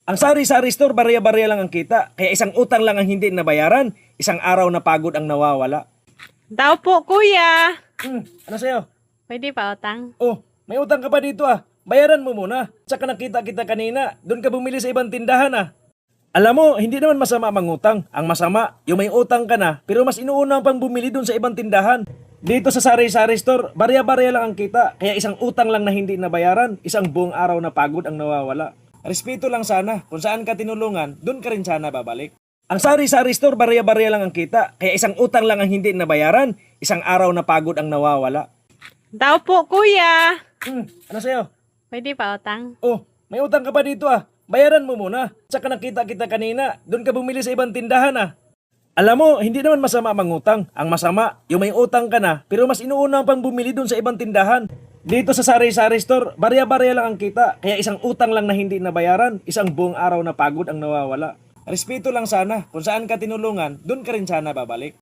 Ang sari-sari store, barya-barya lang ang kita. Kaya isang utang lang ang hindi nabayaran, isang araw na pagod ang nawawala. Daw po, kuya. Ano sa'yo? Pwede pa utang? Oh, may utang ka pa dito ah. Bayaran mo muna. Tsaka nakita kita kanina. Doon ka bumili sa ibang tindahan ah. Alam mo, hindi naman masama mangutang. Ang masama, yung may utang ka na, pero mas inuuna pang bumili doon sa ibang tindahan. Dito sa sari-sari store, barya-barya lang ang kita. Kaya isang utang lang na hindi nabayaran, isang buong araw na pagod ang nawawala. Respeto lang sana. Kung saan ka tinulungan, doon ka rin sana babalik. Ang sari-sari store, barya-barya lang ang kita. Kaya isang utang lang ang hindi nabayaran, isang araw na pagod ang nawawala. Daw po, kuya. Ano sa'yo? Pwede pa utang? Oh, may utang ka pa dito ah. Bayaran mo muna. Tsaka nakita kita kanina. Doon ka bumili sa ibang tindahan ah. Alam mo, hindi naman masama mangutang. Ang masama, yung may utang ka na, pero mas inuuna pang bumili doon sa ibang tindahan. Dito sa sari-sari store, barya-barya lang ang kita. Kaya isang utang lang na hindi nabayaran, isang buong araw na pagod ang nawawala. Respeto lang sana. Kung saan ka tinulungan, doon ka rin sana babalik.